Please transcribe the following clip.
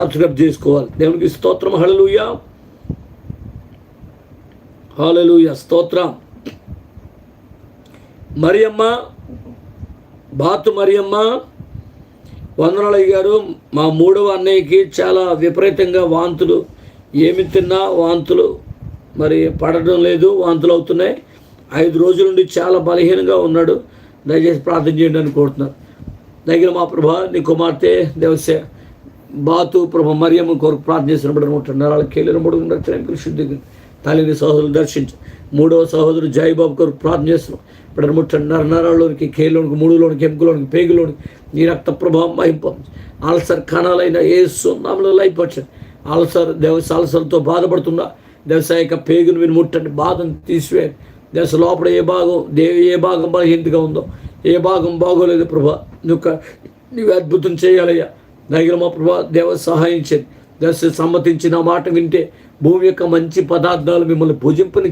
Subscribe చేసుకోవాలి. దేవునికి స్తోత్రం. హల్లెలూయా, హల్లెలూయా, స్తోత్రం. మరియమ్మ, బాతు మరియమ్మ, వందనాలయ్య గారు. మా మూడవ అన్నయ్యకి చాలా విపరీతంగా వాంతులు, ఏమి తిన్నా వాంతులు మరి పడడం లేదు, వాంతులు అవుతున్నాయి. 5 రోజుల నుండి చాలా బలహీనంగా ఉన్నాడు. దయచేసి ప్రార్థన చేయండి అని కోరుతున్నారు. దగ్గర మా ప్రభా నీ కుమార్తె దేవసే బాతు ప్రభ మరియమ్మ కొరకు ప్రార్థన చేసినప్పుడు నరాలు కేలిన ముడుగు రక్షణ శుద్ధి తల్లిని సహోదరులు దర్శించి, 3వ సహోదరు జయబాబు కొరకు ప్రార్థన చేస్తున్నాం. ఇప్పుడు ముట్టండి నరాల్లోనికి, కేలోనికి, ముడులోనికి, ఎముకలోనికి, పేగులోనికి నీ రక్త ప్రభావం మహింప. ఆల్సర్ కణాలైన యేసు నామములో లైపొచ్చండి. ఆల్సర్తో బాధపడుతున్నా వ్యవసాయక పేగును మీరు ముట్టండి, బాధను తీసివేయండి. దేశ లోపల ఏ భాగం బలహీనతగా ఉందో, ఏ భాగం బాగోలేదు ప్రభా, నువ్వు అద్భుతం చేయాలయ్యా. దగ్గర మా ప్రభా దేవ సహాయం చేయండి. దేశ సమ్మతించిన మాట వింటే భూమి యొక్క మంచి పదార్థాలు మిమ్మల్ని భుజింపనిచ్చే